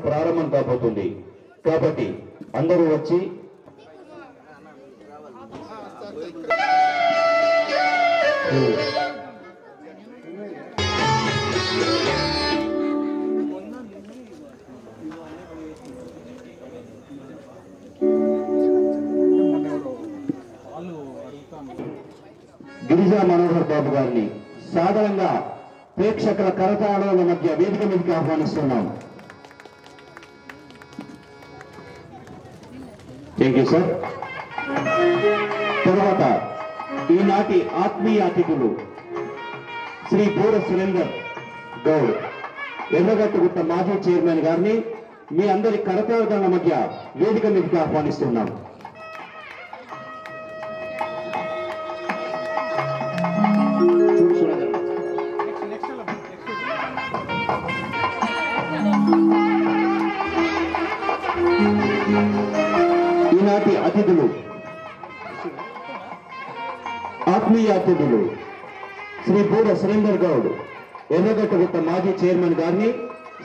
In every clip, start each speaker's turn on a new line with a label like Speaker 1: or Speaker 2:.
Speaker 1: ప్రారంభం కాబోతుంది కాబట్టి అందరూ వచ్చి గిరిజా మనోహర్ బాబు గారిని సాధారణంగా ప్రేక్షకుల కరతాళాల మధ్య వేదిక మీదకి ఆహ్వానిస్తున్నాం. Thank you sir. తర్వాత ఈనాటి ఆత్మీయ అతిథులు శ్రీ బూర సురేందర్ గౌడ్, ఎర్రగట్టుగుట్ట మాజీ చైర్మన్ గారిని మీ అందరి కరతాళాల మధ్య వేదిక మీదకి ఆహ్వానిస్తున్నాం. ఈనాటి అతిథులు ఆత్మీయ అతిథులు శ్రీ బూర సురేందర్ గౌడ్, ఎర్రగట్టుగుట్ట మాజీ చైర్మన్ గారిని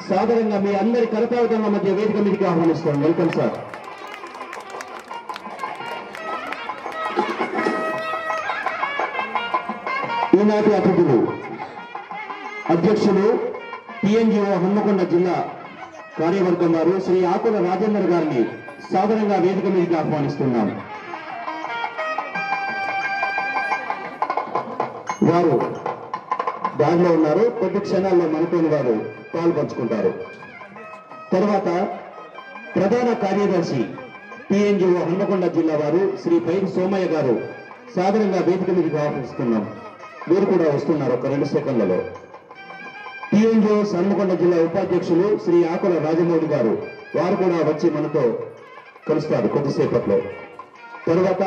Speaker 1: సాధారణంగా మీ అందరి కరతాళాల మధ్య వేదిక మీదకి ఆహ్వానిస్తాం. Welcome sir. ఈనాటి అతిథులు అధ్యక్షులు టిఎన్జిఓ హన్మకొండ జిల్లా కార్యవర్గం వారు శ్రీ ఆకుల రాజేందర్ గారిని సాధారణంగా వేదిక మీదకి ఆహ్వానిస్తున్నాం. వారు దానిలో ఉన్నారు, కొద్ది క్షణాల్లో మనతోని వారు పాల్పంచుకుంటారు. తర్వాత ప్రధాన కార్యదర్శి టిఎన్జిఓ హన్మకొండ జిల్లా వారు శ్రీ పైడి సోమయ్య గారు సాధారణంగా వేదిక మీదకి ఆహ్వానిస్తున్నాం. వీరు కూడా వస్తున్నారు ఒక 2 సెకండ్లలో. టిఎన్జిఓ హన్మకొండ జిల్లా ఉపాధ్యక్షులు శ్రీ ఆకుల రాజమౌళి గారు, వారు కూడా వచ్చి మనతో కలుస్తారు కొద్దిసేపట్లో. తర్వాత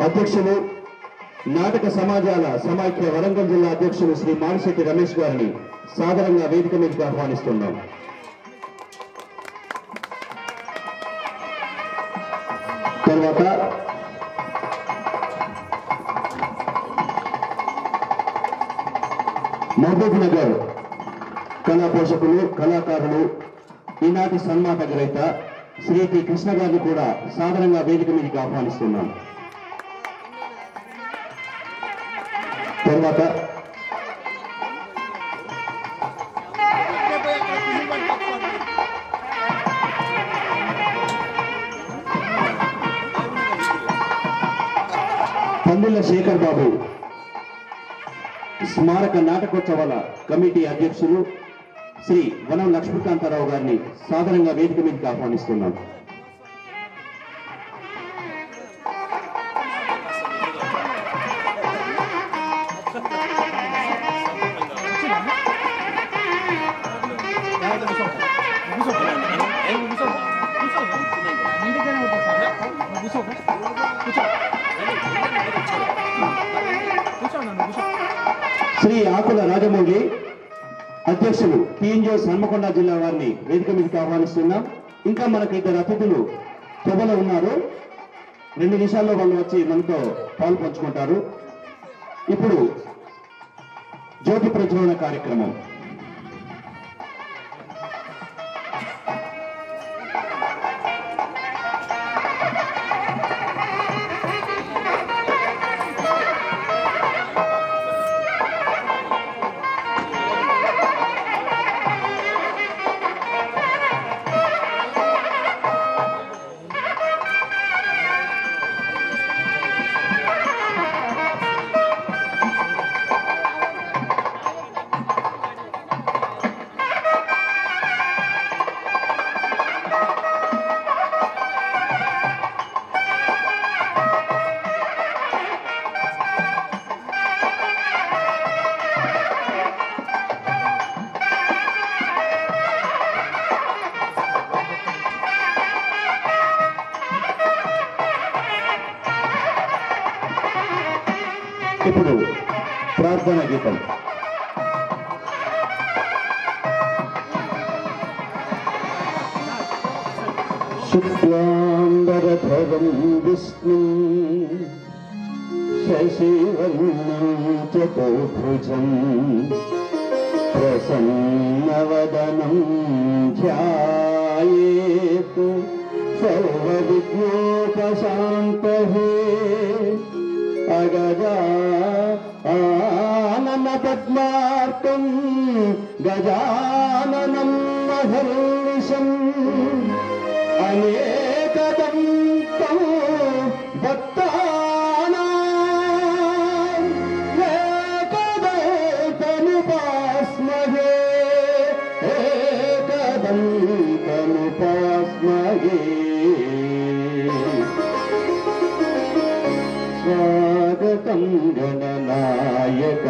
Speaker 1: అధ్యక్షులు నాటక సమాజాల సమాఖ్య వరంగల్ జిల్లా అధ్యక్షులు శ్రీ మాడిశెట్టి రమేష్ గారిని సాధారణంగా వేదిక మీదకి ఆహ్వానిస్తున్నాం. తర్వాత మహబూబ్ నగర్ కళా పోషకులు, కళాకారులు, ఈనాటి సన్మాన గ్రహీత శ్రీ టి కృష్ణ గారిని కూడా సాధారణంగా వేదిక మీదకి ఆహ్వానిస్తున్నాం. తర్వాత పందుల శేఖర్ బాబు స్మారక నాటకోత్సవాల కమిటీ అధ్యక్షులు శ్రీ వనం లక్ష్మీకాంతారావు గారిని సాధారణంగా వేదిక మీదకి ఆహ్వానిస్తున్నాం. శ్రీ ఆకుల రాజమౌళి అధ్యక్షులు టిఎన్జిఓ హన్మకొండ జిల్లా వారిని వేదిక మీదకి ఆహ్వానిస్తున్నాం. ఇంకా మనకు 2 అతిథులు సభలో ఉన్నారు. 2 నిమిషాల్లో వాళ్ళు వచ్చి మనతో పాలు పంచుకుంటారు. ఇప్పుడు జ్యోతి ప్రజ్వలన కార్యక్రమం. ఇప్పుడు ప్రార్థన గీతం. శుక్లాంబరధరం విష్ణు శశివర్ణం చతుర్భుజం ప్రసన్నవదనం ధ్యాయేత్ సర్వవిఘ్నోపశాంతయే. అగజానన పద్మార్కం గజాననం మహర్నిశం అనేకదంతం భక్తానాం ఏకదంతముపాస్మహే ఏకదంతముపాస్మహే. స్వాగతం గణనాయక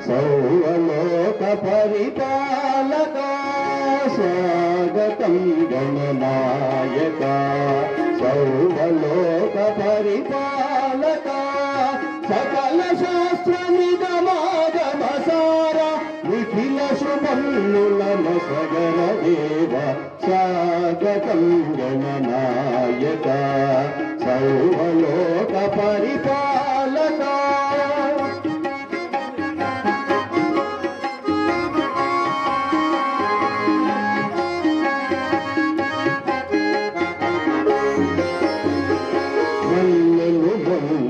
Speaker 1: సర్వలోక పరిపాలక. స్వాగతం గణనాయక సర్వలోక పరిపాలక. సకల శాస్త్ర నిగమాగమసార నిఖిల శుభములను సగల దేవ. స్వాగతం గణనాయక సర్వలోక పరిపాలక.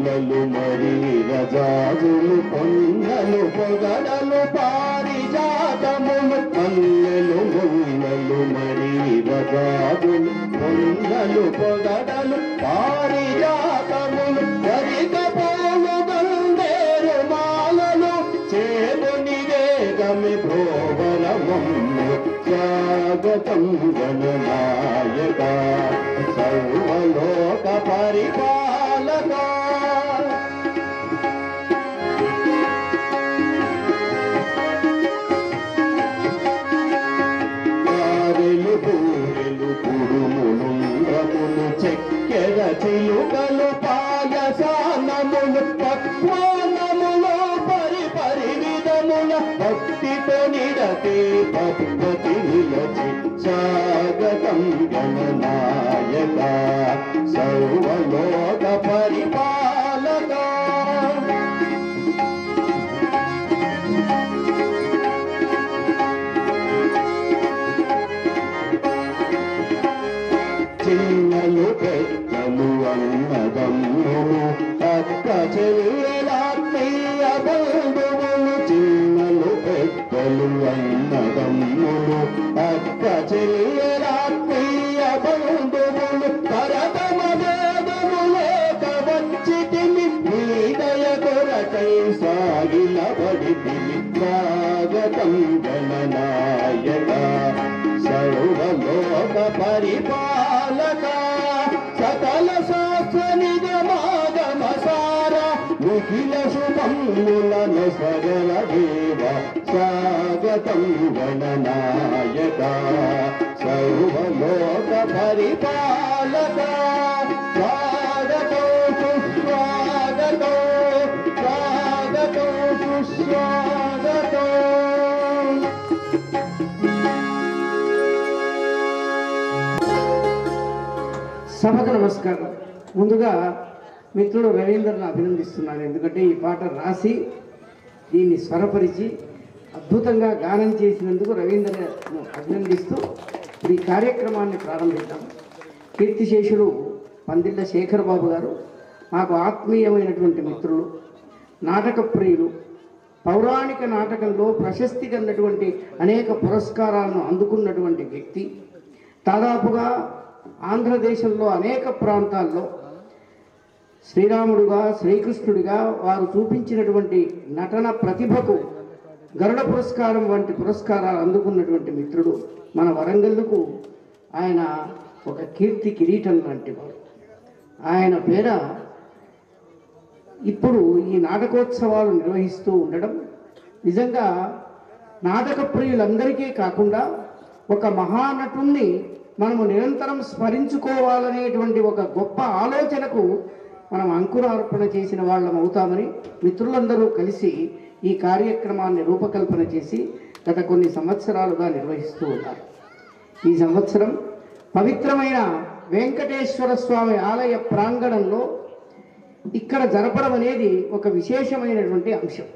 Speaker 1: మల్లెలు మరి రజాజులు పొన్నలు పొగడలు పారిజాతములు. మల్లెలు మున్నలు మరి రజాజులు పొన్నలు పొగడలు పారిజాతములు. గరికపోలు గంధేరు మాలలు చేముని వేగమి ప్రోబలమమ్ము. స్వాగతం గణనాయక సర్వలోక పరిపాలక. కారెలు పూరెలు కుడుములుండ్రములు చెక్కెర చిలుకలు పాయసానములు పక్వానములు పరి విధముల భక్తితో నిడతే పద్ధతి నిలచి. స్వాగతం గణనాయక సర్వలోక పరిపాలక. చిన్నలు పెద్దలు అన్నదమ్ములు అక్క చెల్లెలాత్మీయ బంధువులు. చిన్నలు పెద్దలు అన్నదమ్ములు అక్క చెల్లెలాత్మీయ బంధువులు. కరతమ వేదములేక వచ్చితిమి నీ దయ కొరకై సాగిలబడితిమి. స్వాగతం గణనాయక సర్వలోక పరిపాలక. సకల శాస్త్ర నిగమాగమసార నిఖిల శుభములను సగల దేవ. స్వాగతం గణనాయక సర్వలోక పరిపాలక. స్వాగతం సుస్వాగతం స్వాగతం సుస్వాగతం.
Speaker 2: సభకు నమస్కారం. ముందుగా మిత్రుడు రవీంద్రను అభినందిస్తున్నాను. ఎందుకంటే ఈ పాట రాసి దీన్ని స్వరపరిచి అద్భుతంగా గానం చేసినందుకు రవీంద్రను అభినందిస్తూ ఈ కార్యక్రమాన్ని ప్రారంభిద్దాం. కీర్తిశేషులు పందిళ్ళ శేఖర్ బాబు గారు మాకు ఆత్మీయమైనటువంటి మిత్రులు, నాటక ప్రియులు. పౌరాణిక నాటకంలో ప్రశస్తి కన్నటువంటి అనేక పురస్కారాలను అందుకున్నటువంటి వ్యక్తి. దాదాపుగా ఆంధ్రదేశంలో అనేక ప్రాంతాల్లో శ్రీరాముడుగా శ్రీకృష్ణుడిగా వారు చూపించినటువంటి నటన ప్రతిభకు గరుడ పురస్కారం వంటి పురస్కారాలు అందుకున్నటువంటి మిత్రుడు. మన వరంగల్లుకు ఆయన ఒక కీర్తి కిరీటం లాంటి వాడు. ఆయన పేర ఇప్పుడు ఈ నాటకోత్సవాలు నిర్వహిస్తూ ఉండడం నిజంగా నాటక ప్రియులందరికీ కాకుండా ఒక మహానటుణ్ణి మనము నిరంతరం స్మరించుకోవాలనేటువంటి ఒక గొప్ప ఆలోచనకు మనం అంకురార్పణ చేసిన వాళ్ళం అవుతామని మిత్రులందరూ కలిసి ఈ కార్యక్రమాన్ని రూపకల్పన చేసి గత కొన్ని సంవత్సరాలుగా నిర్వహిస్తూ ఉన్నారు. ఈ సంవత్సరం పవిత్రమైన వెంకటేశ్వర స్వామి ఆలయ ప్రాంగణంలో ఇక్కడ జరపడం అనేది ఒక విశేషమైనటువంటి అంశం.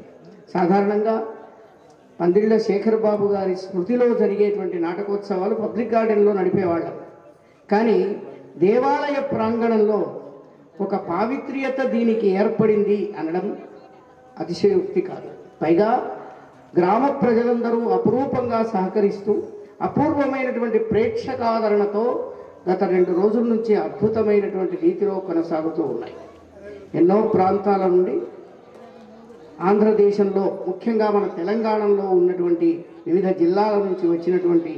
Speaker 2: సాధారణంగా పందిళ్ళ శేఖర్ బాబు గారి స్మృతిలో జరిగేటువంటి నాటకోత్సవాలు పబ్లిక్ గార్డెన్లో నడిపేవాళ్ళం. కానీ దేవాలయ ప్రాంగణంలో ఒక పావిత్ర్యత దీనికి ఏర్పడింది అనడం అతిశయోక్తి కాదు. పైగా గ్రామ ప్రజలందరూ అపురూపంగా సహకరిస్తూ అపూర్వమైనటువంటి ప్రేక్షకాదరణతో గత 2 రోజుల నుంచి అద్భుతమైనటువంటి రీతిలో కొనసాగుతూ ఉన్నాయి. ఎన్నో ప్రాంతాల నుండి ఆంధ్రదేశంలో, ముఖ్యంగా మన తెలంగాణలో ఉన్నటువంటి వివిధ జిల్లాల నుంచి వచ్చినటువంటి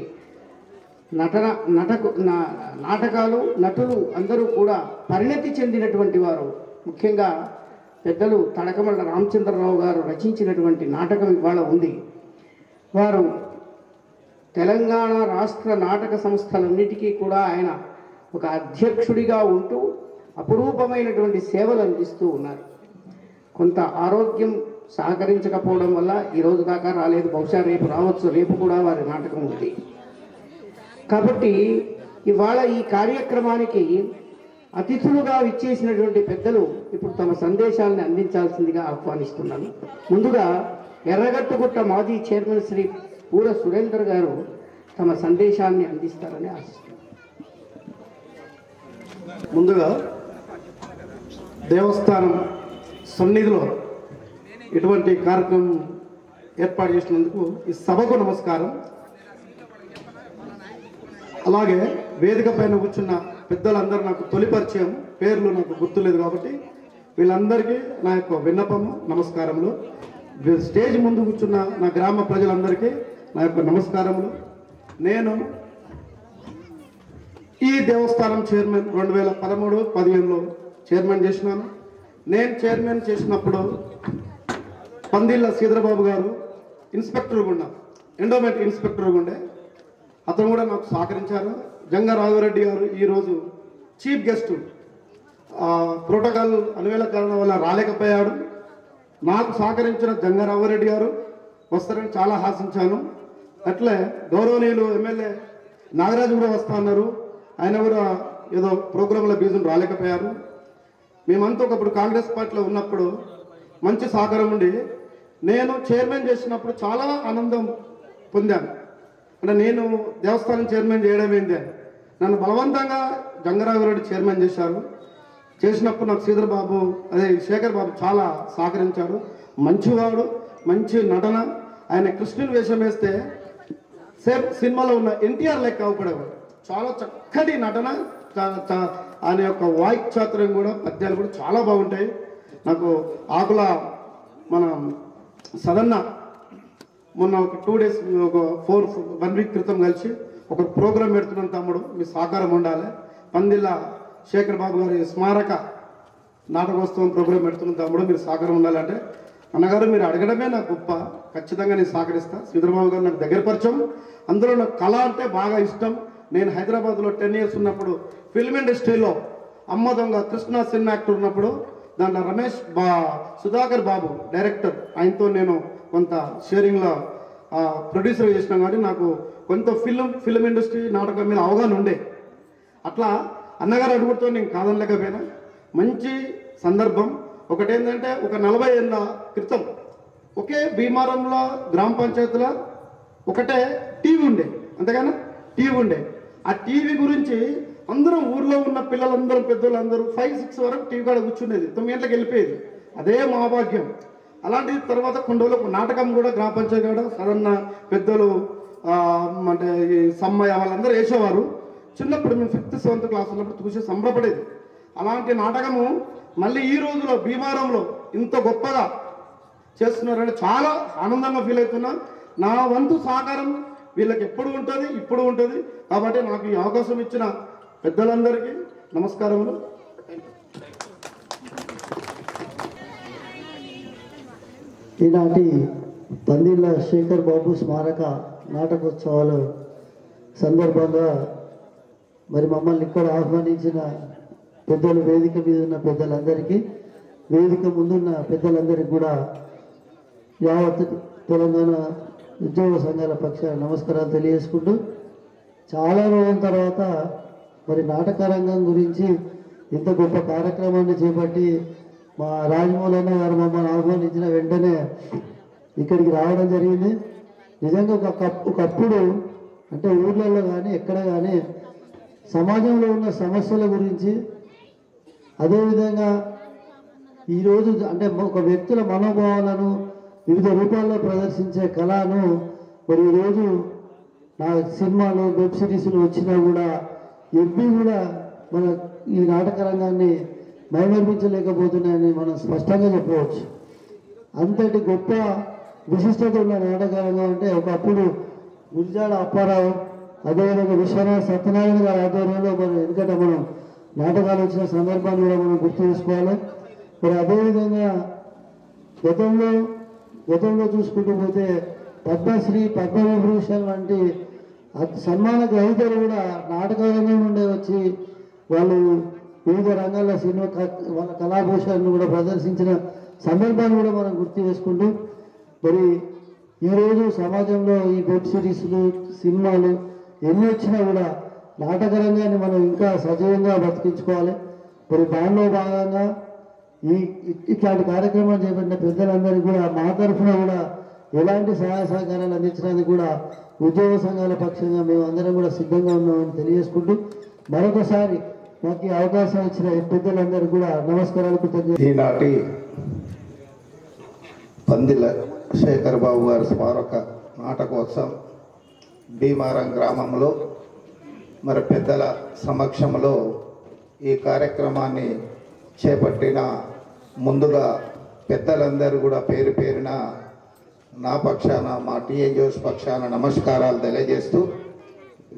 Speaker 2: నాటకాలు, నటులు అందరూ కూడా పరిణతి చెందినటువంటి వారు. ముఖ్యంగా పెద్దలు తడకమళ్ళ రామచంద్రరావు గారు రచించినటువంటి నాటకం ఇవాళ ఉంది. వారు తెలంగాణ రాష్ట్ర నాటక సంస్థలన్నిటికీ కూడా ఆయన ఒక అధ్యక్షుడిగా ఉంటూ అపురూపమైనటువంటి సేవలు అందిస్తూ ఉన్నారు. కొంత ఆరోగ్యం సహకరించకపోవడం వల్ల ఈరోజు దాకా రాలేదు. బహుశా రేపు రావచ్చు. రేపు కూడా వారి నాటకం ఉంది. కాబట్టి ఇవాళ ఈ కార్యక్రమానికి అతిథులుగా విచ్చేసినటువంటి పెద్దలు ఇప్పుడు తమ సందేశాలను అందించాల్సిందిగా ఆహ్వానిస్తున్నాను. ముందుగా ఎర్రగట్టుగుట్ట మాజీ చైర్మన్ శ్రీ పూర సురేందర్ గారు తమ సందేశాన్ని అందిస్తారని ఆశిస్తున్నాను.
Speaker 3: ముందుగా దేవస్థానం సన్నిధిలో ఇటువంటి కార్యక్రమం ఏర్పాటు చేసినందుకు ఈ సభకు నమస్కారం. అలాగే వేదిక పైన కూర్చున్న పెద్దలందరూ నాకు తొలి పరిచయం, పేర్లు నాకు గుర్తులేదు కాబట్టి వీళ్ళందరికీ నా యొక్క విన్నపము, నమస్కారములు. స్టేజ్ ముందు కూర్చున్న నా గ్రామ ప్రజలందరికీ నా యొక్క నమస్కారములు. నేను ఈ దేవస్థానం చైర్మన్ 2013-15లో చైర్మన్ చేసినాను. నేను చైర్మన్ చేసినప్పుడు పందిళ్ళ శ్రీధరబాబు గారు ఇన్స్పెక్టర్ గుండా, ఎండోమెంట్ ఇన్స్పెక్టర్ గుండే, అతను కూడా నాకు సహకరించారు. జంగా రాఘవరెడ్డి గారు ఈరోజు చీఫ్ గెస్ట్, ప్రోటోకాల్ అనువేళ కారణం వల్ల రాలేకపోయాడు. నాకు సహకరించిన జంగా రాఘవరెడ్డి గారు వస్తారని చాలా ఆశించాను. అట్లే గౌరవనీయులు ఎమ్మెల్యే నాగరాజు కూడా వస్తా అన్నారు. ఆయన కూడా ఏదో ప్రోగ్రాంల బీజం రాలేకపోయారు. మేమంతా ఒకప్పుడు కాంగ్రెస్ పార్టీలో ఉన్నప్పుడు మంచి సహకారం ఉండి నేను చైర్మన్ చేసినప్పుడు చాలా ఆనందం పొందాను. అంటే నేను దేవస్థానం చైర్మన్ చేయడం ఏందే, నన్ను బలవంతంగా జంగరాఘవరెడ్డి చైర్మన్ చేశారు. చేసినప్పుడు నాకు శ్రీధర్ బాబు, అదే శేఖర్ బాబు చాలా సహకరించారు. మంచివాడు, మంచి నటన. ఆయన కృష్ణుని వేషం వేస్తే సేమ్ సినిమాలో ఉన్న ఎన్టీఆర్ లెక్క అవపడేవాడు. చాలా చక్కటి నటన, ఆయన యొక్క వాక్చాతుర్యం కూడా, పద్యాలు కూడా చాలా బాగుంటాయి. నాకు ఆకుల మన సదన్న మొన్న ఒక 2 days, ఒక 1 week క్రితం కలిసి ఒక ప్రోగ్రాం పెడుతున్నాం. తమ్ముడు మీ సహకారం ఉండాలి. పందిళ్ళ శేఖర్ బాబు గారి స్మారక నాటకోత్సవం ప్రోగ్రాం పెడుతున్నాం. తమ్ముడు మీరు సహకారం ఉండాలంటే, అన్నగారు మీరు అడగడమే నాకు గొప్ప, ఖచ్చితంగా నేను సహకరిస్తా. శ్రీధరబాబు గారు నాకు దగ్గర పరిచయం. అందులో నాకు కళ అంటే బాగా ఇష్టం. నేను హైదరాబాద్లో 10 years ఉన్నప్పుడు ఫిల్మ్ ఇండస్ట్రీలో అమ్మ దొంగ కృష్ణ సినిమా యాక్టర్ ఉన్నప్పుడు దాంట్లో రమేష్ సుధాకర్ బాబు డైరెక్టర్, ఆయనతో నేను కొంత షేరింగ్లో ప్రొడ్యూసర్ చేసినాం. కాబట్టి నాకు కొంత ఫిల్మ్ ఇండస్ట్రీ నాటకం మీద అవగాహన ఉండే. అట్లా అన్నగారు అడుగుతో నేను కాదనలేకపోయినా. మంచి సందర్భం. ఒకటేంటంటే, ఒక 40 ఏళ్ళ క్రితం ఒకే భీమారంలో గ్రామ పంచాయతీలో ఒకటే టీవీ ఉండే, అంతేగాని టీవీ ఉండే. ఆ టీవీ గురించి అందరం ఊర్లో ఉన్న పిల్లలందరూ, పెద్దలందరూ 5-6 వరకు టీవీ కాడ కూర్చునేది, 9 గంటలకు వెళ్ళిపోయేది. అదే మా భాగ్యం. అలాంటి తర్వాత కొన్ని రోజులు నాటకం కూడా గ్రామ పంచాయతీ కాడ సడన్న పెద్దలు అంటే ఈ సమ్మయ్య వాళ్ళందరూ వేసేవారు. చిన్నప్పుడు మేము 5th 7th క్లాస్ ఉన్నప్పుడు చూసి సంబరపడేది. అలాంటి నాటకము మళ్ళీ ఈ రోజులో భీమారంలో ఇంత గొప్పగా చేస్తున్నారంటే చాలా ఆనందంగా ఫీల్ అవుతున్నా. నా వంతు సహకారం వీళ్ళకి ఎప్పుడు ఉంటుంది, ఇప్పుడు ఉంటుంది. కాబట్టి నాకు ఈ అవకాశం ఇచ్చిన పెద్దలందరికీ నమస్కారములు.
Speaker 4: ఈనాటి పందిళ్ళ శేఖర్ బాబు స్మారక నాటకోత్సవాలు సందర్భంగా మరి మమ్మల్ని ఇక్కడ ఆహ్వానించిన పెద్దలు, వేదిక మీద ఉన్న పెద్దలందరికీ, వేదిక ముందున్న పెద్దలందరికీ కూడా యావత్ తెలంగాణ ఉద్యోగ సంఘాల పక్షాన నమస్కారాలు తెలియజేసుకుంటూ, చాలా రోజుల తర్వాత మరి నాటక రంగం గురించి ఇంత గొప్ప కార్యక్రమాన్ని చేపట్టి మా రాజమౌళన్న గారు మమ్మల్ని ఆహ్వానించిన వెంటనే ఇక్కడికి రావడం జరిగింది. నిజంగా ఒకప్పుడు అంటే ఊర్లలో కానీ ఎక్కడ కానీ సమాజంలో ఉన్న సమస్యల గురించి, అదేవిధంగా ఈరోజు అంటే ఒక వ్యక్తుల మనోభావాలను వివిధ రూపాల్లో ప్రదర్శించే కళను మరి ఈరోజు నా సినిమాలు, వెబ్ సిరీస్లు వచ్చినా కూడా ఎవ్వి కూడా మన ఈ నాటక రంగాన్ని మైమర్పించలేకపోతున్నాయని మనం స్పష్టంగా చెప్పవచ్చు. అంతటి గొప్ప విశిష్టత ఉన్న నాటక రంగం అంటే ఒకప్పుడు గురిజాడ అప్పారావు, అదేవిధంగా విశ్వనాథ సత్యనారాయణ గారి ఆధ్వర్యంలో మనం ఎందుకంటే మనం నాటకాలు వచ్చిన సందర్భాన్ని కూడా మనం గుర్తు చేసుకోవాలి. మరి అదేవిధంగా గతంలో చూసుకుంటూ పోతే పద్మశ్రీ, పద్మవిభూషణ్ వంటి సన్మాన గ్రహీతలు కూడా నాటక రంగం నుండే వచ్చి వాళ్ళు వివిధ రంగాల్లో సినిమా వాళ్ళ కళాభూషణను కూడా ప్రదర్శించిన సందర్భాన్ని కూడా మనం గుర్తు చేసుకుంటూ, మరి ఈరోజు సమాజంలో ఈ వెబ్ సిరీస్లు, సినిమాలు ఎన్ని వచ్చినా కూడా నాటక రంగాన్ని మనం ఇంకా సజీవంగా బతికించుకోవాలి. మరి దానిలో భాగంగా ఇట్లాంటి కార్యక్రమాలు చేపట్టిన పెద్దలందరికీ కూడా మా తరఫున కూడా ఎలాంటి సహాయ సహకారాలు అందించడానికి కూడా ఉద్యోగ సంఘాల పక్షంగా మేము అందరం కూడా సిద్ధంగా ఉన్నామని తెలియజేసుకుంటూ, మరొకసారి మాకు ఈ అవకాశం ఇచ్చిన పెద్దలందరికీ కూడా నమస్కారాలు, కృతజ్ఞతలు.
Speaker 5: ఈనాటి పందిల శేఖర్ బాబు గారి స్మారక నాటకోత్సవం భీమారం గ్రామంలో మరి పెద్దల సమక్షంలో ఈ కార్యక్రమాన్ని చేపట్టిన ముందుగా పెద్దలందరూ కూడా పేరు పేరున నా పక్షాన, మా టీఎన్జిఓస్ పక్షాన నమస్కారాలు తెలియజేస్తూ,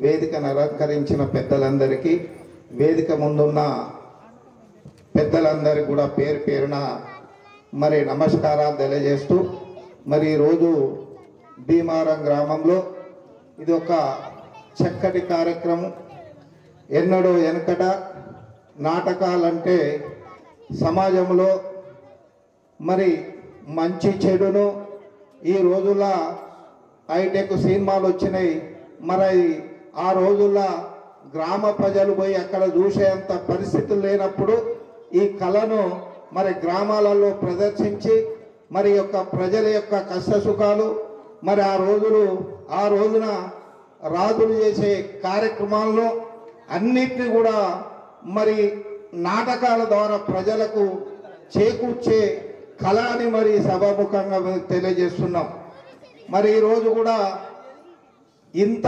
Speaker 5: వేదికను అలంకరించిన పెద్దలందరికీ, వేదిక ముందున్న పెద్దలందరికీ కూడా పేరు పేరున మరి నమస్కారాలు తెలియజేస్తూ, మరి ఈరోజు భీమారం గ్రామంలో ఇది ఒక చక్కటి కార్యక్రమం. ఎన్నడూ వెనకట నాటకాలంటే సమాజంలో మరి మంచి చెడును, ఈ రోజుల్లో హైటెక్ సినిమాలు వచ్చినాయి, మరి ఆ రోజుల్లో గ్రామ ప్రజలు పోయి అక్కడ చూసేంత పరిస్థితులు లేనప్పుడు ఈ కళను మరి గ్రామాలలో ప్రదర్శించి మరి యొక్క ప్రజల యొక్క కష్ట సుఖాలు, మరి ఆ రోజున రాజులు చేసే కార్యక్రమాలను అన్నిటినీ కూడా మరి నాటకాల ద్వారా ప్రజలకు చేకూర్చే కళ అని మరి సభాముఖంగా తెలియజేస్తున్నాం. మరి ఈరోజు కూడా ఇంత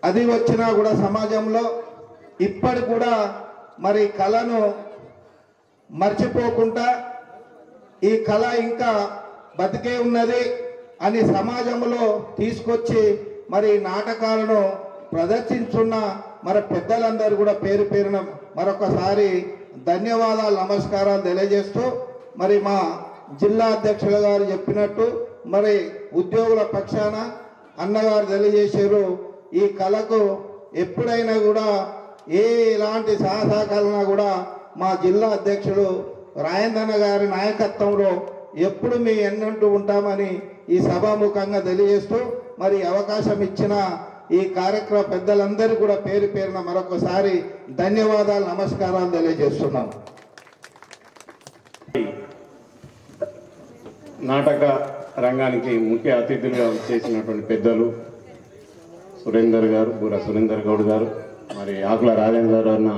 Speaker 5: అది వచ్చినా కూడా సమాజంలో ఇప్పటి కూడా మరి కళను మర్చిపోకుండా ఈ కళ ఇంకా బతికే ఉన్నది అని సమాజంలో తీసుకొచ్చి మరి నాటకాలను ప్రదర్శించున్న మరి పెద్దలందరూ కూడా పేరు పేరున మరొకసారి ధన్యవాదాలు, నమస్కారాలు తెలియజేస్తూ, మరి మా జిల్లా అధ్యక్షులు గారు చెప్పినట్టు మరి ఉద్యోగుల పక్షాన అన్నగారు తెలియజేశారు, ఈ కళకు ఎప్పుడైనా కూడా ఎలాంటి సహకారాలన్నా కూడా మా జిల్లా అధ్యక్షుడు రాయందన్న గారి నాయకత్వంలో ఎప్పుడు మీ ఎన్నంటూ ఉంటామని ఈ సభాముఖంగా తెలియజేస్తూ, మరి అవకాశం ఇచ్చిన ఈ కార్యక్రమ పెద్దలందరూ కూడా పేరు పేరున మరొకసారి ధన్యవాదాలు, నమస్కారాలు తెలియజేస్తున్నాం.
Speaker 6: నాటక రంగానికి ముఖ్య అతిథులుగా చేసినటువంటి పెద్దలు సురేందర్ గారు, బూర సురేందర్ గౌడ్ గారు, మరి ఆకుల రాజేందర్ అన్న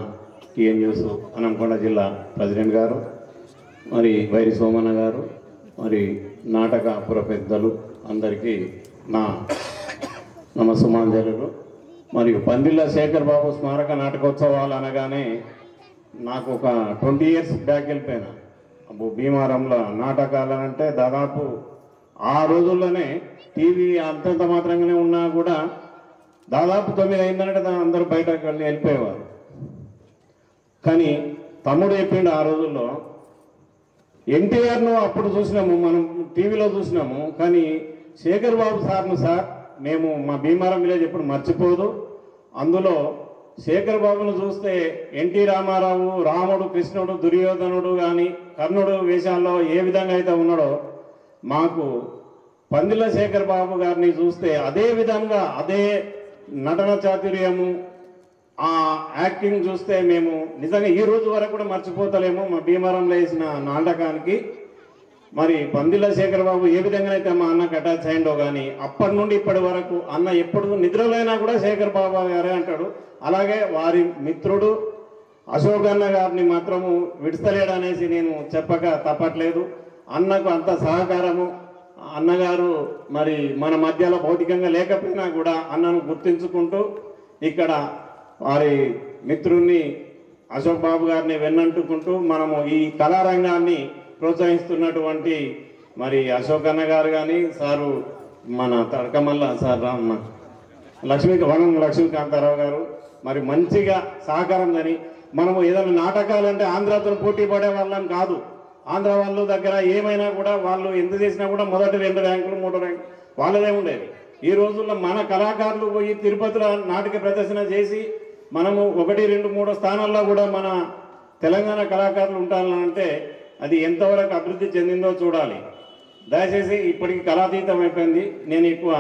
Speaker 6: టీఎన్జిఓస్ హన్మకొండ జిల్లా ప్రెసిడెంట్ గారు, మరి వైరి సోమన్న గారు, మరి నాటక పుర పెద్దలు అందరికీ నా నమస్సుమాంజలు. మరియు పందిళ్ళ శేఖర్ బాబు స్మారక నాటకోత్సవాలు అనగానే నాకు ఒక 20 years బ్యాక్ వెళ్ళిపోయినా. అప్పుడు భీమారంలో నాటకాలంటే దాదాపు ఆ రోజుల్లోనే టీవీ అంతంత మాత్రంగానే ఉన్నా కూడా దాదాపు 9 అయిందంటే అందరూ బయటకు వెళ్ళిపోయేవారు. కానీ తమ్ముడు చెప్పిండు ఆ రోజుల్లో ఎన్టీఆర్ను అప్పుడు చూసినాము, మనం టీవీలో చూసినాము, కానీ శేఖర్ బాబు సార్ను సార్ మేము మా భీమారం విలేజ్ ఎప్పుడు మర్చిపోదు. అందులో శేఖర్ బాబును చూస్తే ఎన్టీ రామారావు, రాముడు, కృష్ణుడు, దుర్యోధనుడు కానీ కర్ణుడు వేషాల్లో ఏ విధంగా అయితే ఉన్నాడో, మాకు పందిళ్ళ శేఖర్ బాబు గారిని చూస్తే అదే విధంగా అదే నటన చాతుర్యము, ఆ యాక్టింగ్ చూస్తే మేము నిజంగా ఈ రోజు వరకు కూడా మర్చిపోతలేము. మా భీమవరంలో వేసిన నాటకానికి మరి పందిళ్ళ శేఖర్ బాబు ఏ విధంగా అయితే మా అన్నకు అటాచ్ అయిండో కానీ అప్పటి నుండి ఇప్పటి వరకు అన్న ఎప్పుడు నిద్రలో అయినా కూడా శేఖర్ బాబు గారే అంటాడు. అలాగే వారి మిత్రుడు అశోక్ అన్న గారిని మాత్రము విడతలేడనేసి నేను చెప్పక తప్పట్లేదు. అన్నకు అంత సహకారము, అన్నగారు మరి మన మధ్యలో భౌతికంగా లేకపోయినా కూడా అన్నను గుర్తించుకుంటూ ఇక్కడ వారి మిత్రుణ్ణి అశోక్ బాబు గారిని వెన్నంటుకుంటూ మనము ఈ కళారంగాన్ని ప్రోత్సహిస్తున్నటువంటి మరి అశోక్ అన్న గారు కానీ సారు మన తడకమల్ల సార్ వనం లక్ష్మీకాంతారావు గారు మరి మంచిగా సహకారం కానీ మనము ఏదైనా నాటకాలంటే ఆంధ్రాతో పోటీ పడే వాళ్ళం కాదు. ఆంధ్ర వాళ్ళ దగ్గర ఏమైనా కూడా వాళ్ళు ఎంత చేసినా కూడా మొదటి 2 ర్యాంకులు 3 ర్యాంకులు వాళ్ళదే ఉండేది. ఈ రోజుల్లో మన కళాకారులు పోయి తిరుపతిలో నాటక ప్రదర్శన చేసి మనము 1, 2, 3 స్థానాల్లో కూడా మన తెలంగాణ కళాకారులు ఉంటారంటే అది ఎంతవరకు అభివృద్ధి చెందిందో చూడాలి. దయచేసి ఇప్పటికి కళాతీతం అయిపోయింది, నేను ఎక్కువ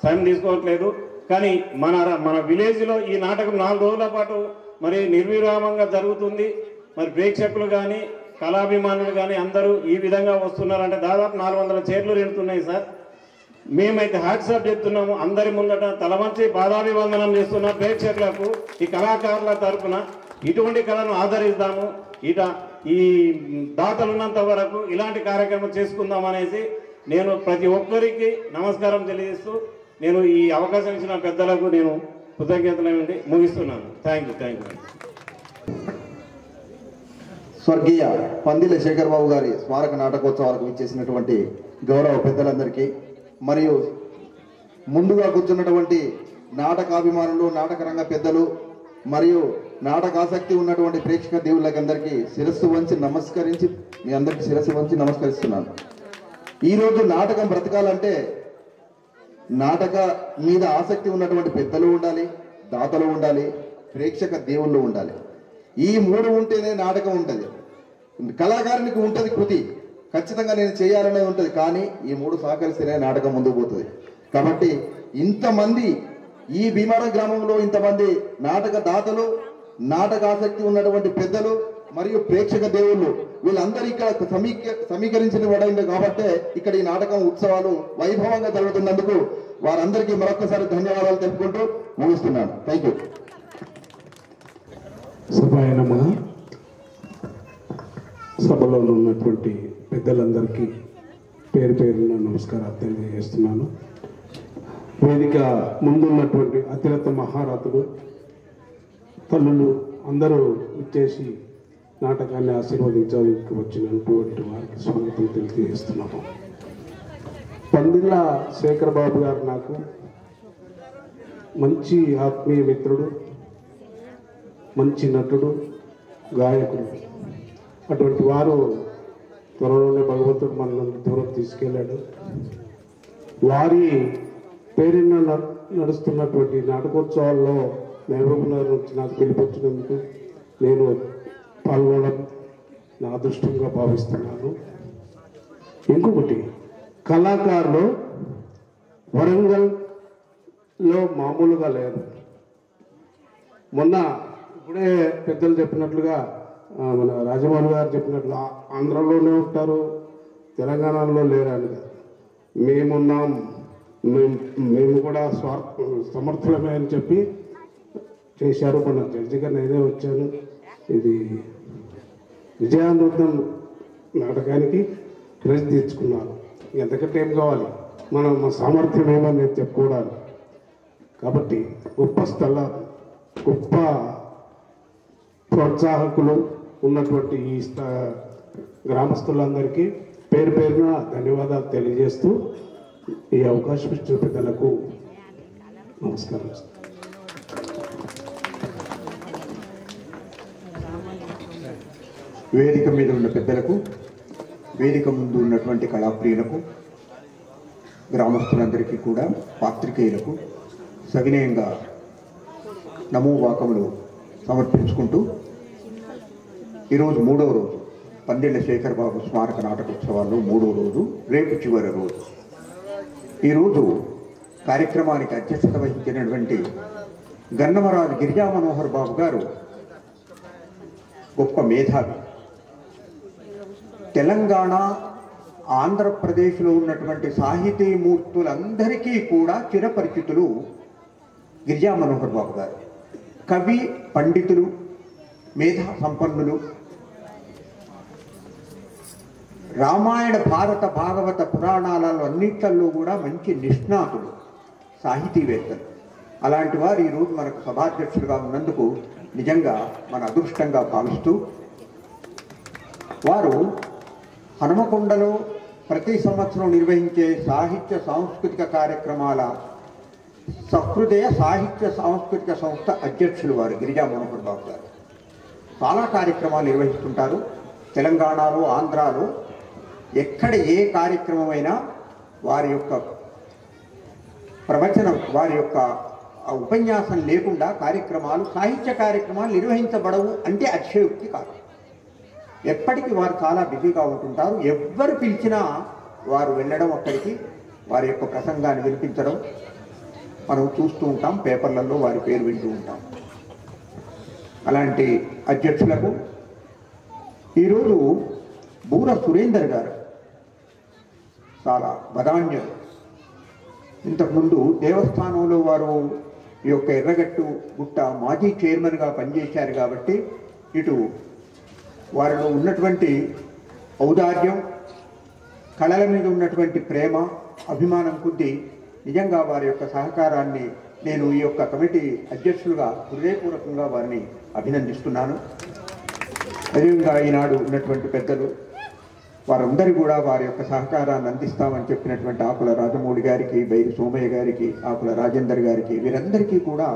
Speaker 6: సమయం తీసుకోవట్లేదు. కానీ మన విలేజ్లో ఈ నాటకం 4 రోజుల పాటు మరి నిర్విరామంగా జరుగుతుంది. మరి ప్రేక్షకులు కానీ కళాభిమానులు కానీ అందరూ ఈ విధంగా వస్తున్నారంటే దాదాపు 400 చైర్లు నిండుతున్నాయి సార్. మేమైతే హ్యాట్సాప్ చెప్తున్నాము. అందరి ముందట తలవంచి పాదాభివందనం చేస్తున్న ప్రేక్షకులకు ఈ కళాకారుల తరఫున ఇటువంటి కళను ఆదరిస్తాము. ఈ దాతలున్నంత వరకు ఇలాంటి కార్యక్రమం చేసుకుందాం అనేసి నేను ప్రతి ఒక్కరికి నమస్కారం తెలియజేస్తూ నేను ఈ అవకాశం ఇచ్చిన పెద్దలకు నేను కృతజ్ఞతలు ముగిస్తున్నాను. Thank you.
Speaker 7: స్వర్గీయ పందిళ్ళ శేఖర్ బాబు గారి స్మారక నాటకోత్సవాలకు ఇచ్చేసినటువంటి గౌరవ పెద్దలందరికీ, మరియు ముందుగా కూర్చున్నటువంటి నాటకాభిమానులు, నాటక రంగ పెద్దలు మరియు నాటకాసక్తి ఉన్నటువంటి ప్రేక్షక దేవుళ్ళకి అందరికీ శిరస్సు వంచి నమస్కరించి మీ అందరికీ శిరస్సు వంచి నమస్కరిస్తున్నాను. ఈరోజు నాటకం బ్రతకాలంటే నాటక మీద ఆసక్తి ఉన్నటువంటి పెద్దలు ఉండాలి, దాతలు ఉండాలి, ప్రేక్షక దేవుళ్ళు ఉండాలి. ఈ 3 ఉంటేనే నాటకం ఉంటుంది. కళాకారునికి ఉంటుంది కృతి, ఖచ్చితంగా నేను చేయాలనేది ఉంటుంది. కానీ ఈ 3 సహకరిస్తేనే నాటకం ముందుకు పోతుంది. కాబట్టి ఇంతమంది ఈ భీమవరం గ్రామంలో ఇంతమంది నాటక దాతలు, నాటక ఆసక్తి ఉన్నటువంటి పెద్దలు మరియు ప్రేక్షక దేవుళ్ళు వీళ్ళందరూ ఇక్కడ సమీకరించిన పడింది. కాబట్టి ఇక్కడ ఈ నాటకం ఉత్సవాలు వైభవంగా జరుగుతున్నందుకు వారందరికీ మరొకసారి ధన్యవాదాలు తెలుపుకుంటూ ముగిస్తున్నాను. Thank you.
Speaker 8: సభలో ఉన్నటువంటి పెద్దలందరికీ పేరు పేరున నమస్కారాలు తెలియజేస్తున్నాను. వేదిక ముందున్నటువంటి అతిరథ మహారథుడు తల్లులు అందరూ ఇచ్చేసి నాటకాన్ని ఆశీర్వదించడానికి వచ్చినటువంటి వారికి స్వాగతం తెలియజేస్తున్నాము. పందిళ్ళ శేఖర్ బాబు గారు నాకు మంచి ఆత్మీయ మిత్రుడు, మంచి నటుడు, గాయకుడు. అటువంటి వారు త్వరలోనే భగవంతుడు మనల్ని దూరం తీసుకెళ్ళాడు. వారి పేరున నడుస్తున్నటువంటి నాటకోత్సవాల్లో మహబూబ్నగర్ నుంచి నాకు పిలిపించినందుకు నేను పాల్గొనడం నా అదృష్టంగా భావిస్తున్నాను. ఇంకొకటి, కళాకారులు వరంగల్లో మామూలుగా లేరు. మొన్న ఇప్పుడే పెద్దలు చెప్పినట్లుగా మన రాజమౌళి గారు చెప్పినట్లు ఆంధ్రలోనే ఉంటారు, తెలంగాణలో లేరని. మేమున్నాం, మేము కూడా సమర్థులమే అని చెప్పి చేశారు. మన జడ్జిగా నేనే వచ్చాను. ఇది విజయానందం నాటకానికి ప్రైజ్ తెచ్చుకున్నారు. ఎంతకంటే ఏం కావాలి, మన సామర్థ్యం ఏమని నేను చెప్పుకోవడానికి. కాబట్టి గొప్ప ప్రోత్సాహకులు ఉన్నటువంటి ఈ గ్రామస్తులందరికీ పేరు పేరున ధన్యవాదాలు తెలియజేస్తూ ఈ అవకాశం ఇచ్చిన పెద్దలకు నమస్కారం.
Speaker 7: వేదిక మీద ఉన్న పెద్దలకు, వేదిక ముందు ఉన్నటువంటి కళాప్రియులకు, గ్రామస్తులందరికీ కూడా పాత్రికేయులకు సవినయంగా నమోవాకములు
Speaker 9: సమర్పించుకుంటూ ఈరోజు 3వ రోజు పందిళ్ళ శేఖర్ బాబు స్మారక నాటకోత్సవాల్లో 3వ రోజు, రేపు చివరి రోజు. ఈరోజు కార్యక్రమానికి అధ్యక్షత వహించినటువంటి గన్నమరాజు గిరిజా మనోహర్ బాబు గారు గొప్ప మేధావి. తెలంగాణ, ఆంధ్రప్రదేశ్లో ఉన్నటువంటి సాహితీమూర్తులందరికీ కూడా చిరపరిచితులు గిరిజా మనోహర్ బాబు గారు. కవి, పండితులు, మేధా సంపన్నులు, రామాయణ, భారత, భాగవత పురాణాలలో అన్నిట్లలో కూడా మంచి నిష్ణాతులు, సాహితీవేత్తలు. అలాంటి వారు ఈరోజు మనకు సభాధ్యక్షులుగా ఉన్నందుకు నిజంగా మన అదృష్టంగా భావిస్తూ, వారు హనుమకొండలో ప్రతి సంవత్సరం నిర్వహించే సాహిత్య సాంస్కృతిక కార్యక్రమాల సహృదయ సాహిత్య సాంస్కృతిక సంస్థ అధ్యక్షులు వారు గిరిజా మనోహర్ బాబు గారు. చాలా కార్యక్రమాలు నిర్వహిస్తుంటారు. తెలంగాణలో, ఆంధ్రాలో ఎక్కడ ఏ కార్యక్రమమైనా వారి యొక్క ప్రవచనం, వారి యొక్క ఉపన్యాసం లేకుండా కార్యక్రమాలు, సాహిత్య కార్యక్రమాలు నిర్వహించబడవు అంటే అతిశయోక్తి కాదు. ఎప్పటికీ వారు చాలా బిజీగా ఉంటుంటారు. ఎవ్వరు పిలిచినా వారు వెళ్ళడం, అక్కడికి వారి యొక్క ప్రసంగాన్ని వినిపించడం మనం చూస్తూ ఉంటాం, పేపర్లలో వారి పేరు వింటూ ఉంటాం. అలాంటి అధ్యక్షులకు ఈరోజు బూర సురేందర్ గారు చాలా బదాన్యులు. ఇంతకుముందు దేవస్థానంలో వారు ఈ యొక్క ఎర్రగట్టు గుట్ట మాజీ చైర్మన్గా పనిచేశారు కాబట్టి ఇటు వారిలో ఉన్నటువంటి ఔదార్యం, కళల మీద ఉన్నటువంటి ప్రేమ, అభిమానం కొద్దీ నిజంగా వారి యొక్క సహకారాన్ని నేను ఈ యొక్క కమిటీ అధ్యక్షులుగా హృదయపూర్వకంగా వారిని అభినందిస్తున్నాను. అదేవిధంగా ఈనాడు ఉన్నటువంటి పెద్దలు వారందరూ కూడా వారి యొక్క సహకారాన్ని అందిస్తామని చెప్పినటువంటి ఆకుల రాజమౌళి గారికి, బైరి సోమయ్య గారికి, ఆకుల రాజేందర్ గారికి, వీరందరికీ కూడా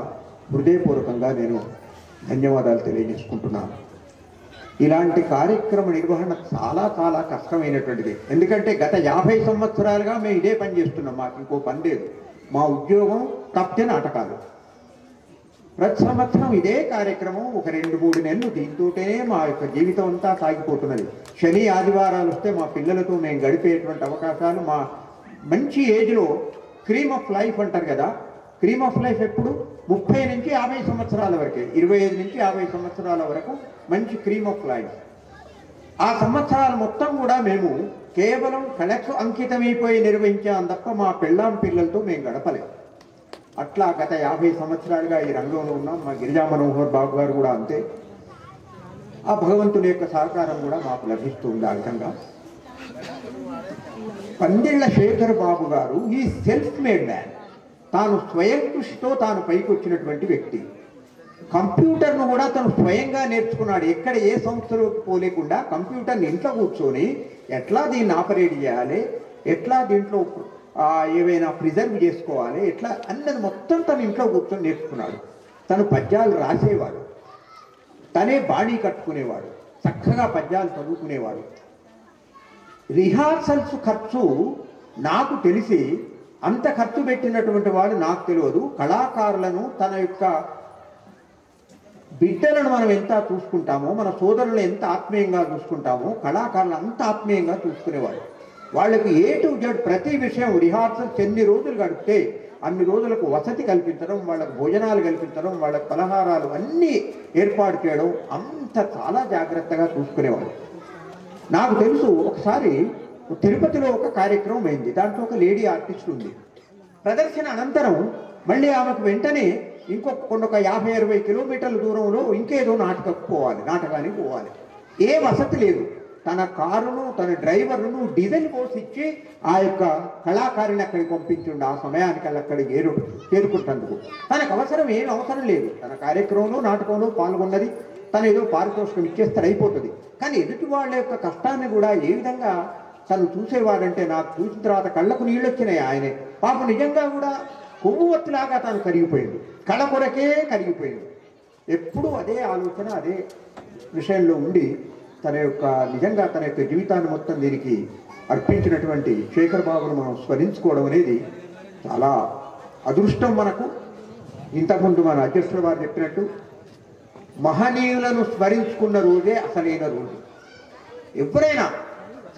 Speaker 9: హృదయపూర్వకంగా నేను ధన్యవాదాలు తెలియజేసుకుంటున్నాను. ఇలాంటి కార్యక్రమ నిర్వహణ చాలా చాలా కష్టమైనటువంటిది. ఎందుకంటే గత 50 సంవత్సరాలుగా మేము ఇదే పని చేస్తున్నాం. మాకు ఇంకో పని లేదు. మా ఉద్యోగం తప్పితే నాటకాలు. ప్రతి సంవత్సరం ఇదే కార్యక్రమం ఒక 2-3 నెలలు దీంతోటే మా యొక్క జీవితం అంతా సాగిపోతున్నది. శని ఆదివారాలు వస్తే మా పిల్లలతో మేము గడిపేటువంటి అవకాశాలు, మా మంచి ఏజ్లో క్రీమ్ ఆఫ్ లైఫ్ అంటారు కదా, క్రీమ్ ఆఫ్ లైఫ్ ఎప్పుడు 30 నుంచి 50 సంవత్సరాల వరకే, 25 నుంచి 50 సంవత్సరాల వరకు మంచి క్రీమ్ ఆఫ్ లైఫ్. ఆ సంవత్సరాలు మొత్తం కూడా మేము కేవలం కళకు అంకితమైపోయి నిర్వహించాం తప్ప మా పెళ్ళాం పిల్లలతో మేము గడపలేము. అట్లా గత 50 సంవత్సరాలుగా ఈ రంగంలో ఉన్నాం. మా గిరిజా మనోహర్ బాబు గారు కూడా అంతే. ఆ భగవంతుని యొక్క సహకారం కూడా మాకు లభిస్తుంది. ఆ విధంగా పందిళ్ళ శేఖర్ బాబు గారు ఈ సెల్ఫ్ మేడ్ మ్యాన్. తాను స్వయం కృషితో తాను పైకి వచ్చినటువంటి వ్యక్తి. కంప్యూటర్ను కూడా తను స్వయంగా నేర్చుకున్నాడు. ఎక్కడ ఏ సంస్థలోకి పోలేకుండా కంప్యూటర్ని ఇంట్లో కూర్చొని ఎట్లా దీన్ని ఆపరేట్ చేయాలి, ఎట్లా దీంట్లో ఏవైనా ప్రిజర్వ్ చేసుకోవాలి, ఎట్లా అన్నది మొత్తం తను ఇంట్లో కూర్చొని నేర్చుకున్నాడు. తను పద్యాలు రాసేవాడు, తనే బాడీ కట్టుకునేవాడు, చక్కగా పద్యాలు చదువుకునేవాడు. రిహార్సల్స్ ఖర్చు నాకు తెలిసి అంత ఖర్చు పెట్టినటువంటి వాడు నాకు తెలియదు. కళాకారులను, తన యొక్క బిడ్డలను మనం ఎంత చూసుకుంటామో, మన సోదరులను ఎంత ఆత్మీయంగా చూసుకుంటామో, కళాకారులను అంత ఆత్మీయంగా చూసుకునేవాడు. వాళ్ళకి ఏ టు జెడ్ ప్రతి విషయం, రిహార్సల్స్ ఎన్ని రోజులు గడిపితే అన్ని రోజులకు వసతి కల్పించడం, వాళ్ళకు భోజనాలు కల్పించడం, వాళ్ళకు పలహారాలు అన్నీ ఏర్పాటు చేయడం, అంత చాలా జాగ్రత్తగా చూసుకునేవాడు. నాకు తెలుసు ఒకసారి తిరుపతిలో ఒక కార్యక్రమం అయింది. దాంట్లో ఒక లేడీ ఆర్టిస్ట్ ఉంది. ప్రదర్శన అనంతరం మళ్ళీ ఆమెకు వెంటనే ఇంకొక 50-60 కిలోమీటర్ల దూరంలో ఇంకేదో నాటకానికి పోవాలి. ఏ వసతి లేదు. తన కారును, తన డ్రైవర్ను డీజిల్ పోసి ఇచ్చి ఆ యొక్క కళాకారిని అక్కడికి పంపించుండు. ఆ సమయానికి అక్కడికి చేరుకుంటందుకు తనకు ఏం అవసరం లేదు. తన కార్యక్రమంలో, నాటకంలో పాల్గొన్నది, తను ఏదో పారితోషికం ఇచ్చేస్తే అయిపోతుంది. కానీ ఎదుటి వాళ్ళ యొక్క కష్టాన్ని కూడా ఏ విధంగా తను చూసేవాడంటే, నాకు చూసిన తర్వాత కళ్ళకు నీళ్ళు వచ్చినాయి. ఆయనే పాపం నిజంగా కూడా కొవ్వొత్తిలాగా తాను కరిగిపోయింది. కళ కొరకే కరిగిపోయింది. ఎప్పుడూ అదే ఆలోచన, అదే విషయంలో ఉండి నిజంగా తన యొక్క జీవితాన్ని మొత్తం దీనికి అర్పించినటువంటి శేఖర్ బాబును మనం స్మరించుకోవడం అనేది చాలా అదృష్టం మనకు. ఇంతకుముందు మన అధ్యక్షుల వారు చెప్పినట్టు మహనీయులను స్మరించుకున్న రోజే అసలైన రోజు. ఎవరైనా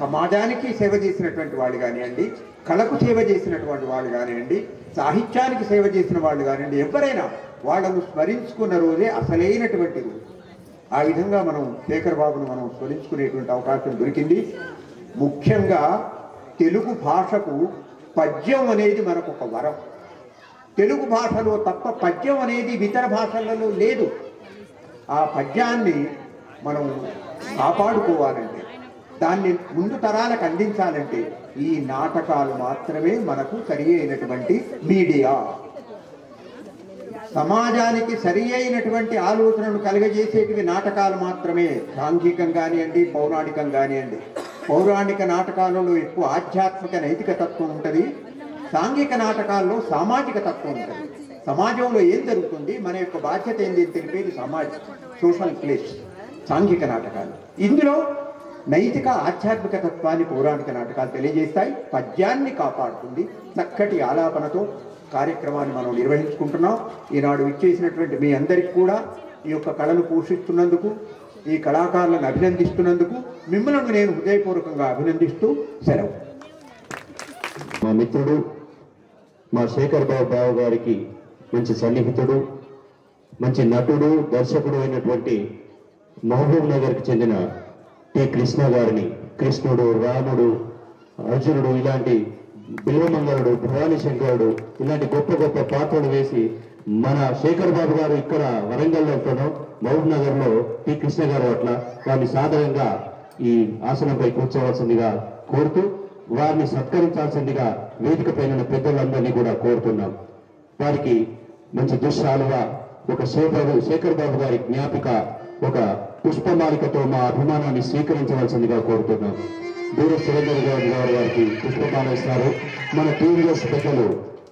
Speaker 9: సమాజానికి సేవ చేసినటువంటి వాళ్ళు కానివ్వండి, కళకు సేవ చేసినటువంటి వాళ్ళు కానివ్వండి, సాహిత్యానికి సేవ చేసిన వాళ్ళు కానివ్వండి, ఎవరైనా వాళ్ళను స్మరించుకున్న రోజే అసలైనటువంటి రోజు. ఆ విధంగా మనం శేఖర్ బాబును మనం స్మరించుకునేటువంటి అవకాశం దొరికింది. ముఖ్యంగా తెలుగు భాషకు పద్యం అనేది మనకు ఒక వరం. తెలుగు భాషలో తప్ప పద్యం అనేది ఇతర భాషలలో లేదు. ఆ పద్యాన్ని మనం కాపాడుకోవాలంటే, దాన్ని ముందు తరాలకు అందించాలంటే ఈ నాటకాలు మాత్రమే మనకు సరి అయినటువంటి మీడియా. సమాజానికి సరి అయినటువంటి ఆలోచనను కలుగజేసేటివి నాటకాలు మాత్రమే. సాంఘికం కానివ్వండి, పౌరాణికం కానివ్వండి. పౌరాణిక నాటకాలలో ఎక్కువ ఆధ్యాత్మిక నైతిక తత్వం ఉంటుంది. సాంఘిక నాటకాల్లో సామాజిక తత్వం ఉంటుంది. సమాజంలో ఏం జరుగుతుంది, మన యొక్క బాధ్యత ఏంటి తెలిపేది సోషల్ ప్లేస్ సాంఘిక నాటకాలు. ఇందులో నైతిక ఆధ్యాత్మిక తత్వాన్ని పౌరాణిక నాటకాలు తెలియజేస్తాయి. పద్యాన్ని కాపాడుతుంది. చక్కటి ఆలాపనతో కార్యక్రమాన్ని మనం నిర్వహించుకుంటున్నాం. ఈనాడు ఇచ్చేసినటువంటి మీ అందరికీ కూడా ఈ యొక్క కళను పోషిస్తున్నందుకు, ఈ కళాకారులను అభినందిస్తున్నందుకు మిమ్మల్ని నేను హృదయపూర్వకంగా అభినందిస్తూ సెలవు.
Speaker 1: మా మిత్రుడు, మా శేఖర్ బాబు గారికి మంచి సన్నిహితుడు, మంచి నటుడు, దర్శకుడు అయినటువంటి మహబూబ్ నగర్కి చెందిన టి కృష్ణ గారిని కృష్ణుడు, రాముడు, అర్జునుడు, ఇలాంటి బిల్వమంగళుడు, భవానీ శంకరుడు, ఇలాంటి గొప్ప గొప్ప పాత్రలు వేసి మన శేఖర్ బాబు గారు ఇక్కడ వరంగల్లో ఉంటున్నాం, మహబూబ్ నగర్ లో టి కృష్ణ గారు అట్లా వారిని సాధారణంగా ఈ ఆసనంపై కూర్చోవలసిందిగా కోరుతూ వారిని సత్కరించాల్సిందిగా వేదిక పైన పెద్దలందరినీ కూడా కోరుతున్నాం. వారికి మంచి దుశ్శాలుగా ఒక శేఖర్ బాబు గారి జ్ఞాపిక ఒక పుష్పమాలికతో మా అభిమానాన్ని స్వీకరించవలసిందిగా కోరుతున్నాం. దూర సురేందర్ గారు వారికి పుష్పమాల ఇస్తారు. మన టీవీఎస్ పెద్దలు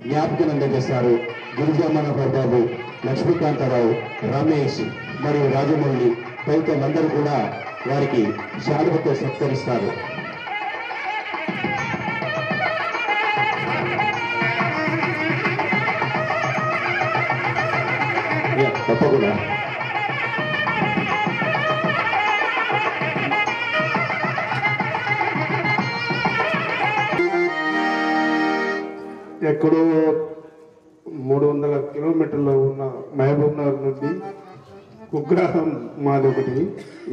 Speaker 1: జ్ఞాపికను అందజేస్తారు. గిరిజా మనోహర్ బాబు, లక్ష్మీకాంతారావు, రమేష్ మరియు రాజమౌళి తదితరులందరూ కూడా వారికి శాలువతో సత్కరిస్తారు. తప్పకుండా
Speaker 8: ఎక్కడో 300 కిలోమీటర్లో ఉన్న మహబూబ్ నగర్ నుండి కుగ్రాహం మాదొకటి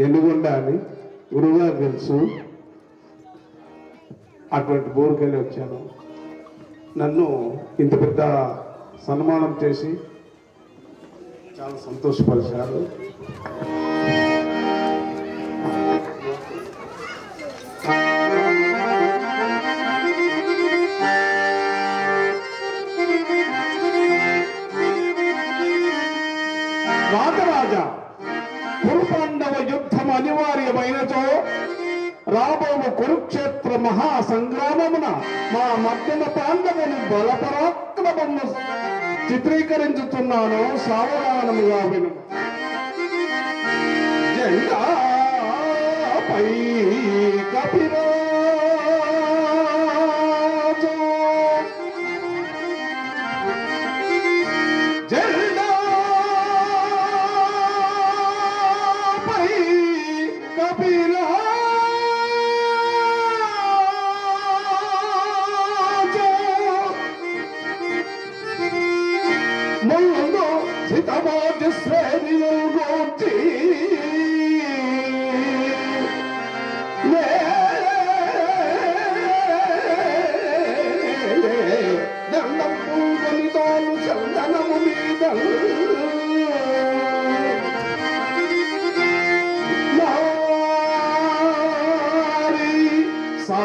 Speaker 8: ఎన్నుగొండ అని గురువుగారు తెలుసు. అటువంటి బోరుకెళ్ళి వచ్చాను. నన్ను ఇంత పెద్ద సన్మానం చేసి చాలా సంతోషపరిచారు. రాజరాజా, కురుపాండవ యుద్ధం అనివార్యమైనచో రాబోవు కురుక్షేత్ర మహాసంగ్రామమున మా మధ్యన పాండవుని బలపరాక్రమము చిత్రీకరించుతున్నాను. సావధానముగా విను. జెండాపై కపిరాజు, జెండాపై కపిరాజు, ముందు సితమోజి శ్రేణియు గూర్చి దండం పూగని తోలు చందనము మీద నారీ సా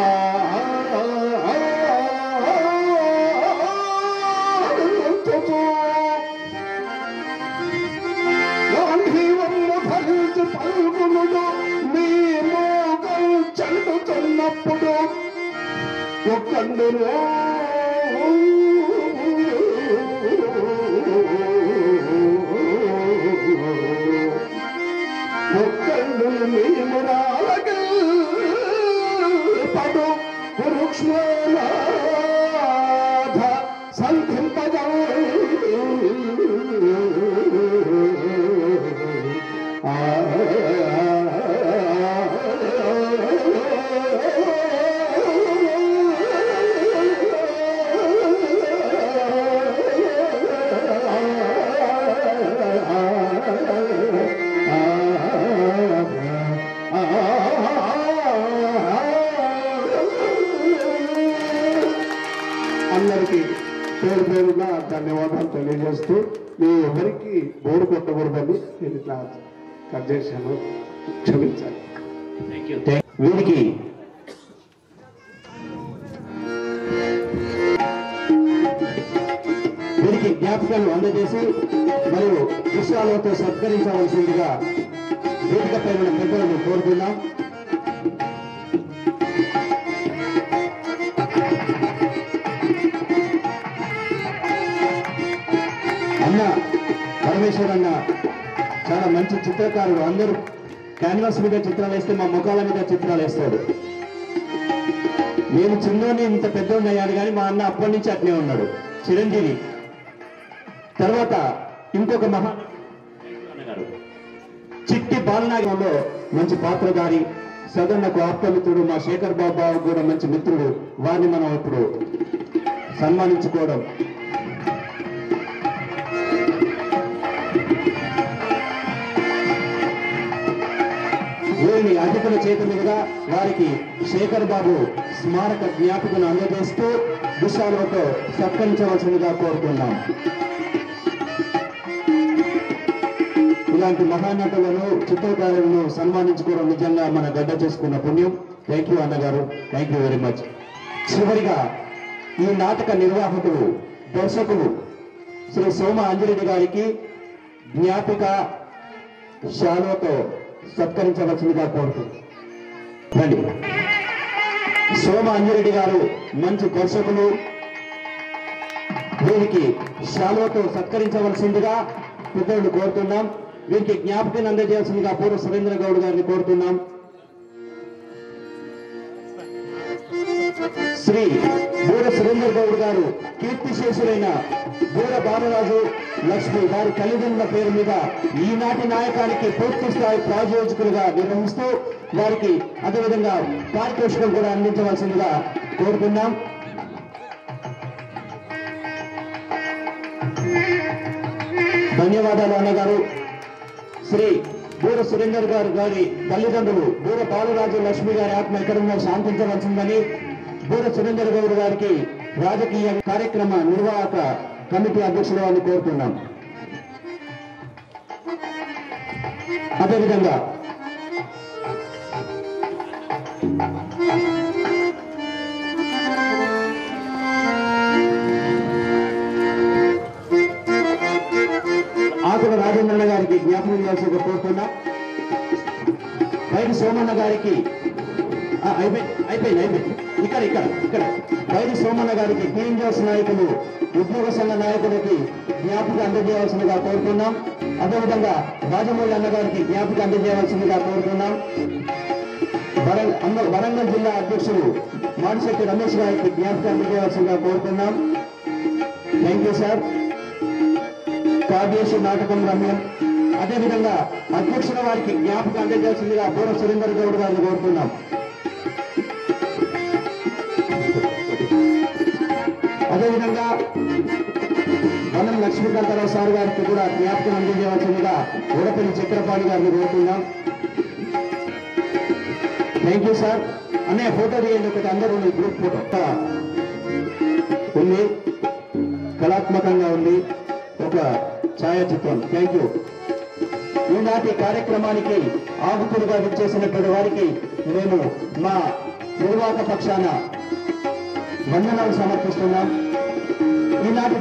Speaker 8: పలుకునుడు మీ మోగం చెల్లుతున్నప్పుడు ఒక్కందులో ఒక్కందులు మీ మురాలకి పడు కురుక్ష్మనాథ సంధింపజ పేరు పేరున ధన్యవాదాలు తెలియజేస్తూ మీ ఎవరికి బోర్డు కొట్టకూడదని నేను ఇట్లా కట్ చేశాను, క్షమించాలి.
Speaker 1: వీరికి జ్ఞాపకాలు అందజేసి మరియు విషయాలతో సత్కరించవలసిందిగా వేదికపై ఉన్న పెద్దలను కోరుతున్నాం. అన్న పరమేశ్వర్ అన్న చాలా మంచి చిత్రకారుడు. అందరూ క్యాన్వాస్ మీద చిత్రాలు వేస్తే మా ముఖాల మీద చిత్రాలు వేస్తాడు. నేను చిన్నోని ఇంత పెద్దోడిని అయ్యాడు కానీ మా అన్న అప్పటి నుంచి అట్నే ఉన్నాడు, చిరంజీవి. తర్వాత ఇంకొక చిట్టి బాలనాగంలో మంచి పాత్రధారి, సదన్నకు ఆప్తమిత్రుడు, మా శేఖర్ బాబు కూడా మంచి మిత్రుడు. వారిని మనం ఇప్పుడు సన్మానించుకోవడం. వీరిని అతిథుల చేతి మీదుగా వారికి శేఖర్ బాబు స్మారక జ్ఞాపికను అందజేస్తూ దిశాలతో సత్కరించవలసిందిగా కోరుతున్నాం. ఇలాంటి మహానటులను, చిత్రకారులను సన్మానించుకోవడం నిజంగా మన గడ్డ చేసుకున్న పుణ్యం. థ్యాంక్ యూ అన్నగారు, థ్యాంక్ యూ వెరీ మచ్. చివరిగా ఈ నాటక నిర్వాహకులు, దర్శకులు శ్రీ సోమ అంజిరెడ్డి గారికి జ్ఞాపిక శాలువతో సత్కరించవలసిందిగా కోరుతుంది. సోమ అంజిరెడ్డి గారు మంచి దర్శకులు. వీరికి శాలువతో సత్కరించవలసిందిగా పెద్దలను కోరుతున్నాం. వీరికి జ్ఞాపకం అందజేయాల్సిందిగా పూర్వ సురేంద్ర గౌడ్ గారిని కోరుతున్నాం. శ్రీ బూర సురేంద్ర గౌడ్ గారు కీర్తిశేషులైన బూర బాలరాజు లక్ష్మి వారి తల్లిదండ్రుల పేరు మీద ఈనాటి నాయకానికి పూర్తి స్థాయి ప్రాయోజకులుగా నిర్వహిస్తూ వారికి అదేవిధంగా పారితోషికం కూడా అందించవలసిందిగా కోరుతున్నాం. ధన్యవాదాలు అన్నగారు. శ్రీ బూర సురేందర్ గారి తల్లిదండ్రులు బూర బాలరాజు లక్ష్మి గారి ఆత్మ ఎక్కడున్నా శాంతించవలసిందని బూర సురేందర్ గౌడ్ గారికి రాజకీయ కార్యక్రమ నిర్వాహక కమిటీ అధ్యక్షుడు అని కోరుతున్నాం. అదేవిధంగా ఆకుల రాజేంద్రన్న గారికి జ్ఞాపకం చేయాల్సి కోరుతున్నా. వైద్య సోమన్న గారికి అయిపోయింది. ఇక్కడ వైద్య సోమన్న గారికి టీఎంజోస్ నాయకులు, ఉద్యోగ సంఘ నాయకులకి జ్ఞాపకం అందజేయవలసిందిగా కోరుతున్నాం. అదేవిధంగా రాజమౌళి అన్న గారికి జ్ఞాపకం అందజేయవలసిందిగా కోరుతున్నాం. వరంగల్ జిల్లా అధ్యక్షులు మాడిశెట్టి రమేష్ గారికి జ్ఞాపకం అందజేయవలసిందిగా కోరుతున్నాం. Thank you sir. కావ్యేశు నాటకం రమ్యం. అదేవిధంగా అధ్యక్షుల వారికి జ్ఞాపకం అందజేయాల్సిందిగా పూర్వ సురేందర్ గౌడ్ గారిని కోరుతున్నాం. అదేవిధంగా వనం లక్ష్మీకాంతరావు సార్ గారికి కూడా జ్ఞాపకం అందజేయవలసిందిగా ఊడపల్లి చక్రపాణి గారిని కోరుతున్నాం. Thank you sir. అన్నయ్య ఫోటో తీయండి ఒకటి, అందరూ గ్రూప్ ఫోటో ఉంది, కళాత్మకంగా ఉంది, ఒక ఛాయాచిత్రం. Thank you. ఈనాటి కార్యక్రమానికి ఆహుతులుగా విచ్చేసినటువంటి వారికి మేము మా నిర్వాహక పక్షాన వందనాలు సమర్పిస్తున్నాం. ఈనాటి